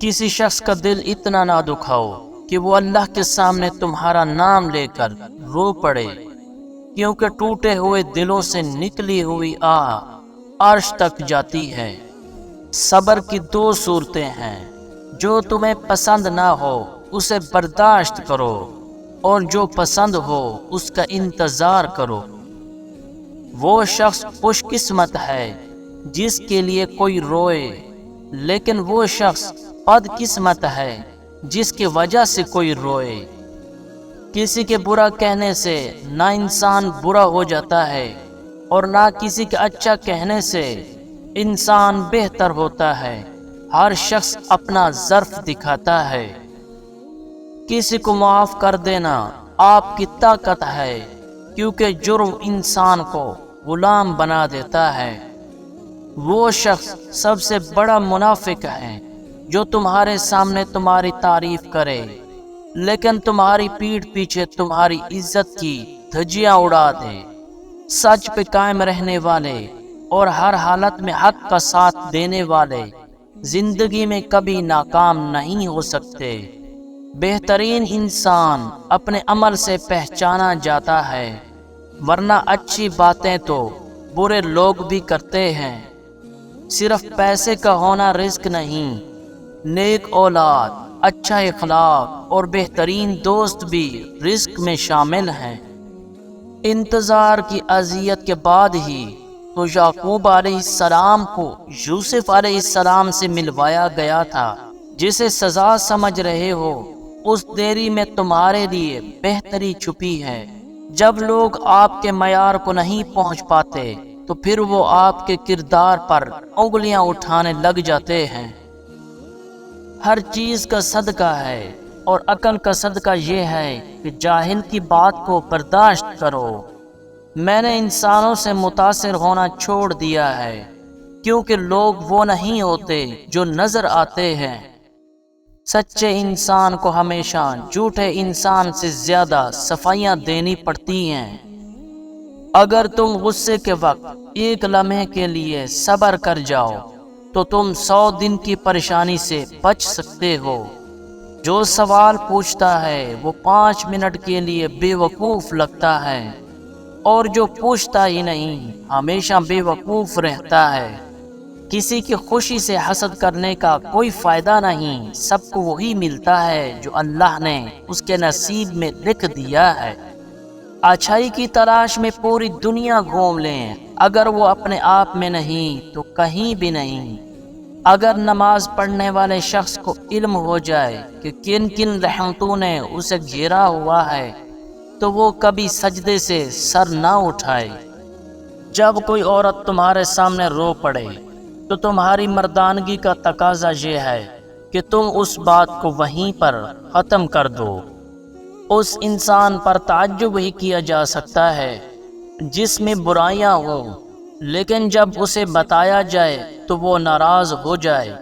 کسی شخص کا دل اتنا نہ دکھاؤ کہ وہ اللہ کے سامنے تمہارا نام لے کر رو پڑے، کیونکہ ٹوٹے ہوئے دلوں سے نکلی ہوئی آہ عرش تک جاتی ہے۔ صبر کی دو صورتیں ہیں، جو تمہیں پسند نہ ہو اسے برداشت کرو، اور جو پسند ہو اس کا انتظار کرو۔ وہ شخص خوش قسمت ہے جس کے لیے کوئی روئے، لیکن وہ شخص بد قسمت ہے جس کی وجہ سے کوئی روئے۔ کسی کے برا کہنے سے نہ انسان برا ہو جاتا ہے، اور نہ کسی کے اچھا کہنے سے انسان بہتر ہوتا ہے۔ ہر شخص اپنا ظرف دکھاتا ہے۔ کسی کو معاف کر دینا آپ کی طاقت ہے، کیونکہ جرم انسان کو غلام بنا دیتا ہے۔ وہ شخص سب سے بڑا منافق ہے جو تمہارے سامنے تمہاری تعریف کرے، لیکن تمہاری پیٹھ پیچھے تمہاری عزت کی دھجیاں اڑا دے۔ سچ پہ قائم رہنے والے اور ہر حالت میں حق کا ساتھ دینے والے زندگی میں کبھی ناکام نہیں ہو سکتے۔ بہترین انسان اپنے عمل سے پہچانا جاتا ہے، ورنہ اچھی باتیں تو برے لوگ بھی کرتے ہیں۔ صرف پیسے کا ہونا رزق نہیں، نیک اولاد، اچھا اخلاق اور بہترین دوست بھی رزق میں شامل ہیں۔ انتظار کی اذیت کے بعد ہی تو یعقوب علیہ السلام کو یوسف علیہ السلام سے ملوایا گیا تھا۔ جسے سزا سمجھ رہے ہو اس دیری میں تمہارے لیے بہتری چھپی ہے۔ جب لوگ آپ کے معیار کو نہیں پہنچ پاتے تو پھر وہ آپ کے کردار پر انگلیاں اٹھانے لگ جاتے ہیں۔ ہر چیز کا صدقہ ہے، اور عقل کا صدقہ یہ ہے کہ جاہل کی بات کو برداشت کرو۔ میں نے انسانوں سے متاثر ہونا چھوڑ دیا ہے، کیونکہ لوگ وہ نہیں ہوتے جو نظر آتے ہیں۔ سچے انسان کو ہمیشہ جھوٹے انسان سے زیادہ صفائیاں دینی پڑتی ہیں۔ اگر تم غصے کے وقت ایک لمحے کے لیے صبر کر جاؤ تو تم 100 دن کی پریشانی سے بچ سکتے ہو۔ جو سوال پوچھتا ہے وہ 5 منٹ کے لیے بے وقوف لگتا ہے، اور جو پوچھتا ہی نہیں ہمیشہ بے وقوف رہتا ہے۔ کسی کی خوشی سے حسد کرنے کا کوئی فائدہ نہیں، سب کو وہی ملتا ہے جو اللہ نے اس کے نصیب میں لکھ دیا ہے۔ اچھائی کی تلاش میں پوری دنیا گھوم لیں، اگر وہ اپنے آپ میں نہیں تو کہیں بھی نہیں۔ اگر نماز پڑھنے والے شخص کو علم ہو جائے کہ کن کن رحمتوں نے اسے گھیرا ہوا ہے تو وہ کبھی سجدے سے سر نہ اٹھائے۔ جب کوئی عورت تمہارے سامنے رو پڑے تو تمہاری مردانگی کا تقاضا یہ ہے کہ تم اس بات کو وہیں پر ختم کر دو۔ اس انسان پر تعجب ہی کیا جا سکتا ہے جس میں برائیاں ہوں، لیکن جب اسے بتایا جائے تو وہ ناراض ہو جائے۔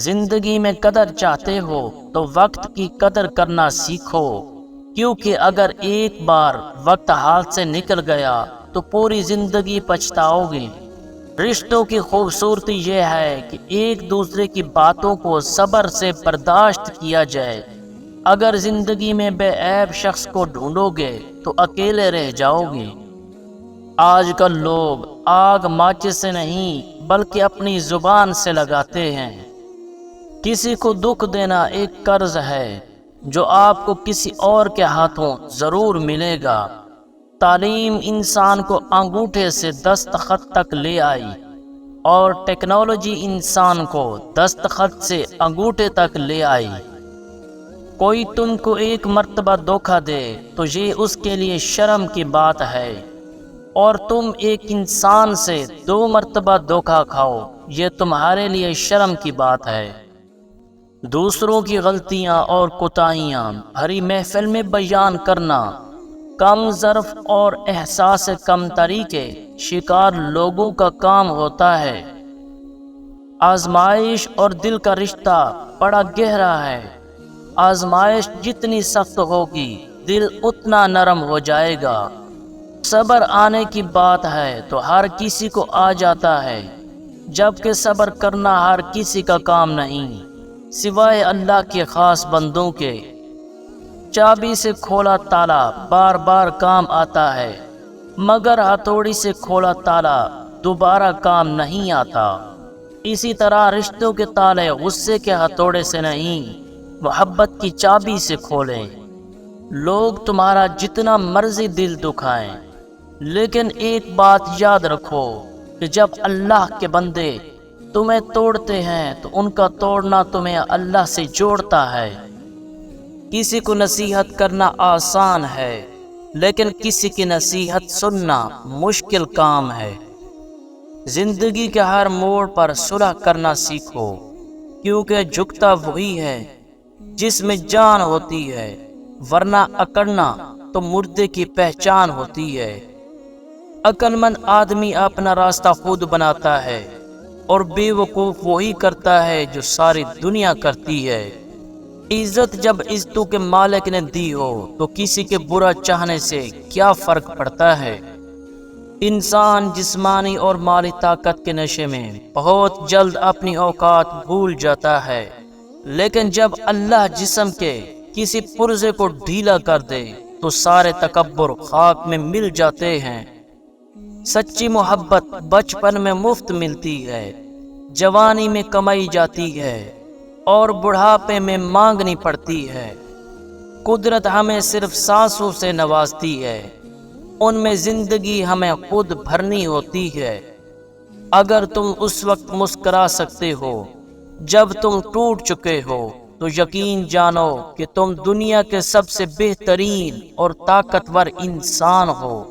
زندگی میں قدر چاہتے ہو تو وقت کی قدر کرنا سیکھو، کیونکہ اگر ایک بار وقت ہاتھ سے نکل گیا تو پوری زندگی پچھتاؤ گے۔ رشتوں کی خوبصورتی یہ ہے کہ ایک دوسرے کی باتوں کو صبر سے برداشت کیا جائے۔ اگر زندگی میں بے عیب شخص کو ڈھونڈو گے تو اکیلے رہ جاؤ گے۔ آج کل لوگ آگ ماچس سے نہیں بلکہ اپنی زبان سے لگاتے ہیں۔ کسی کو دکھ دینا ایک قرض ہے جو آپ کو کسی اور کے ہاتھوں ضرور ملے گا۔ تعلیم انسان کو انگوٹھے سے دستخط تک لے آئی، اور ٹیکنالوجی انسان کو دستخط سے انگوٹھے تک لے آئی۔ کوئی تم کو ایک مرتبہ دھوکہ دے تو یہ اس کے لیے شرم کی بات ہے، اور تم ایک انسان سے 2 مرتبہ دھوکہ کھاؤ یہ تمہارے لیے شرم کی بات ہے۔ دوسروں کی غلطیاں اور کوتاہیاں بھری محفل میں بیان کرنا کم ظرف اور احساس کمتری کے شکار لوگوں کا کام ہوتا ہے۔ آزمائش اور دل کا رشتہ بڑا گہرا ہے۔ آزمائش جتنی سخت ہوگی دل اتنا نرم ہو جائے گا۔ صبر آنے کی بات ہے تو ہر کسی کو آ جاتا ہے، جبکہ صبر کرنا ہر کسی کا کام نہیں۔ سوائے اللہ کے خاص بندوں کے۔ چابی سے کھولا تالا بار بار کام آتا ہے، مگر ہتھوڑی سے کھولا تالا دوبارہ کام نہیں آتا۔ اسی طرح رشتوں کے تالے غصے کے ہتھوڑے سے نہیں، محبت کی چابی سے کھولیں۔ لوگ تمہارا جتنا مرضی دل دکھائیں، لیکن ایک بات یاد رکھو کہ جب اللہ کے بندے تمہیں توڑتے ہیں تو ان کا توڑنا تمہیں اللہ سے جوڑتا ہے۔ کسی کو نصیحت کرنا آسان ہے، لیکن کسی کی نصیحت سننا مشکل کام ہے۔ زندگی کے ہر موڑ پر صلح کرنا سیکھو، کیونکہ جھکتا وہی ہے جس میں جان ہوتی ہے، ورنہ اکڑنا تو مردے کی پہچان ہوتی ہے۔ عقل مند آدمی اپنا راستہ خود بناتا ہے، اور بے وقوف وہی کرتا ہے جو ساری دنیا کرتی ہے۔ عزت جب عزتوں کے مالک نے دی ہو تو کسی کے برا چاہنے سے کیا فرق پڑتا ہے۔ انسان جسمانی اور مالی طاقت کے نشے میں بہت جلد اپنی اوقات بھول جاتا ہے، لیکن جب اللہ جسم کے کسی پرزے کو ڈھیلا کر دے تو سارے تکبر خاک میں مل جاتے ہیں۔ سچی محبت بچپن میں مفت ملتی ہے، جوانی میں کمائی جاتی ہے اور بڑھاپے میں مانگنی پڑتی ہے۔ قدرت ہمیں صرف سانسوں سے نوازتی ہے، ان میں زندگی ہمیں خود بھرنی ہوتی ہے۔ اگر تم اس وقت مسکرا سکتے ہو جب تم ٹوٹ چکے ہو تو یقین جانو کہ تم دنیا کے سب سے بہترین اور طاقتور انسان ہو۔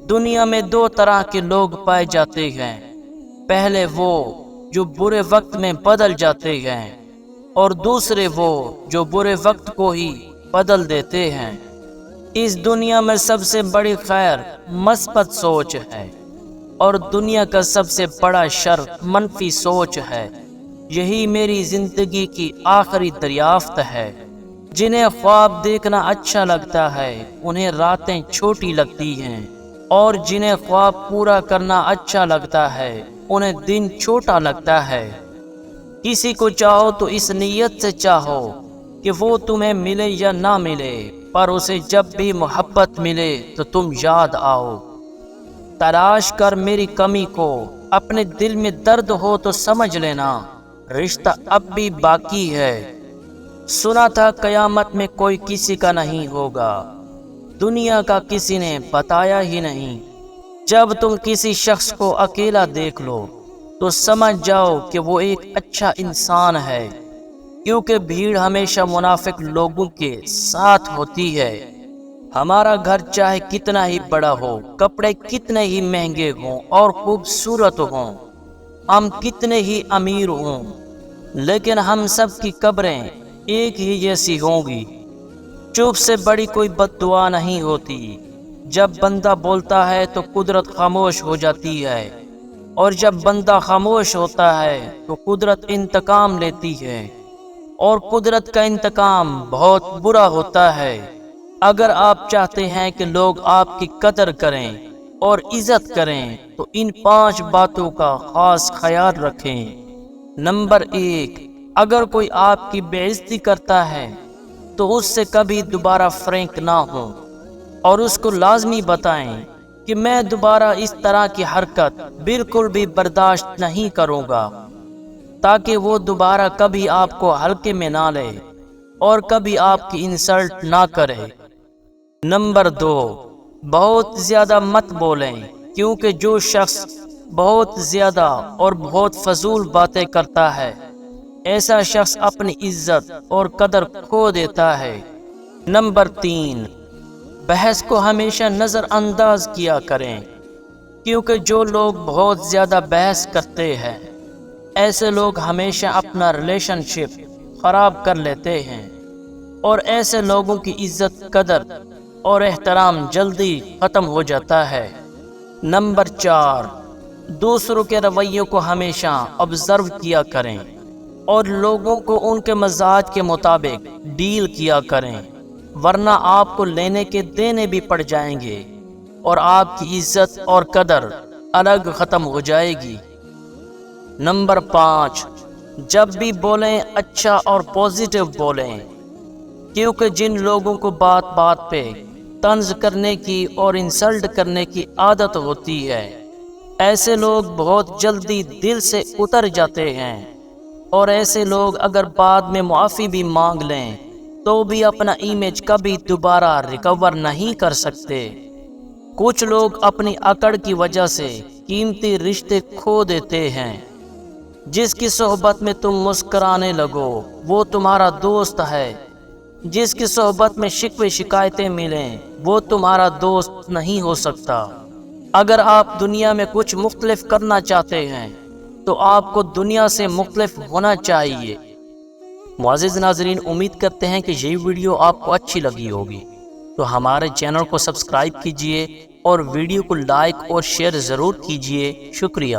دنیا میں دو طرح کے لوگ پائے جاتے ہیں، پہلے وہ جو برے وقت میں بدل جاتے ہیں، اور دوسرے وہ جو برے وقت کو ہی بدل دیتے ہیں۔ اس دنیا میں سب سے بڑی خیر مثبت سوچ ہے، اور دنیا کا سب سے بڑا شر منفی سوچ ہے۔ یہی میری زندگی کی آخری دریافت ہے۔ جنہیں خواب دیکھنا اچھا لگتا ہے انہیں راتیں چھوٹی لگتی ہیں، اور جنہیں خواب پورا کرنا اچھا لگتا ہے انہیں دن چھوٹا لگتا ہے۔ کسی کو چاہو تو اس نیت سے چاہو کہ وہ تمہیں ملے یا نہ ملے، پر اسے جب بھی محبت ملے تو تم یاد آؤ۔ تلاش کر میری کمی کو، اپنے دل میں درد ہو تو سمجھ لینا، رشتہ اب بھی باقی ہے۔ سنا تھا قیامت میں کوئی کسی کا نہیں ہوگا، دنیا کا کسی نے بتایا ہی نہیں۔ جب تم کسی شخص کو اکیلا دیکھ لو تو سمجھ جاؤ کہ وہ ایک اچھا انسان ہے، کیونکہ بھیڑ ہمیشہ منافق لوگوں کے ساتھ ہوتی ہے۔ ہمارا گھر چاہے کتنا ہی بڑا ہو، کپڑے کتنے ہی مہنگے ہوں اور خوبصورت ہوں، ہم کتنے ہی امیر ہوں، لیکن ہم سب کی قبریں ایک ہی جیسی ہوں گی۔ چپ سے بڑی کوئی بد دعا نہیں ہوتی۔ جب بندہ بولتا ہے تو قدرت خاموش ہو جاتی ہے، اور جب بندہ خاموش ہوتا ہے تو قدرت انتقام لیتی ہے، اور قدرت کا انتقام بہت برا ہوتا ہے۔ اگر آپ چاہتے ہیں کہ لوگ آپ کی قدر کریں اور عزت کریں تو ان 5 باتوں کا خاص خیال رکھیں۔ نمبر 1، اگر کوئی آپ کی بے عزتی کرتا ہے تو اس سے کبھی دوبارہ فرینک نہ ہو، اور اس کو لازمی بتائیں کہ میں دوبارہ اس طرح کی حرکت بالکل بھی برداشت نہیں کروں گا، تاکہ وہ دوبارہ کبھی آپ کو ہلکے میں نہ لے اور کبھی آپ کی انسلٹ نہ کرے۔ نمبر 2، بہت زیادہ مت بولیں، کیونکہ جو شخص بہت زیادہ اور بہت فضول باتیں کرتا ہے ایسا شخص اپنی عزت اور قدر کھو دیتا ہے۔ نمبر 3، بحث کو ہمیشہ نظر انداز کیا کریں، کیونکہ جو لوگ بہت زیادہ بحث کرتے ہیں ایسے لوگ ہمیشہ اپنا ریلیشن شپ خراب کر لیتے ہیں، اور ایسے لوگوں کی عزت، قدر اور احترام جلدی ختم ہو جاتا ہے۔ نمبر 4، دوسروں کے رویوں کو ہمیشہ آبزرو کیا کریں، اور لوگوں کو ان کے مزاج کے مطابق ڈیل کیا کریں، ورنہ آپ کو لینے کے دینے بھی پڑ جائیں گے اور آپ کی عزت اور قدر الگ ختم ہو جائے گی۔ نمبر 5، جب بھی بولیں اچھا اور پازیٹیو بولیں، کیونکہ جن لوگوں کو بات بات پہ طنز کرنے کی اور انسلٹ کرنے کی عادت ہوتی ہے، ایسے لوگ بہت جلدی دل سے اتر جاتے ہیں، اور ایسے لوگ اگر بعد میں معافی بھی مانگ لیں تو بھی اپنا امیج کبھی دوبارہ ریکور نہیں کر سکتے۔ کچھ لوگ اپنی اکڑ کی وجہ سے قیمتی رشتے کھو دیتے ہیں۔ جس کی صحبت میں تم مسکرانے لگو وہ تمہارا دوست ہے، جس کی صحبت میں شکوے شکایتیں ملیں وہ تمہارا دوست نہیں ہو سکتا۔ اگر آپ دنیا میں کچھ مختلف کرنا چاہتے ہیں تو آپ کو دنیا سے مختلف ہونا چاہیے۔ معزز ناظرین، امید کرتے ہیں کہ یہ ویڈیو آپ کو اچھی لگی ہوگی، تو ہمارے چینل کو سبسکرائب کیجئے اور ویڈیو کو لائک اور شیئر ضرور کیجئے۔ شکریہ۔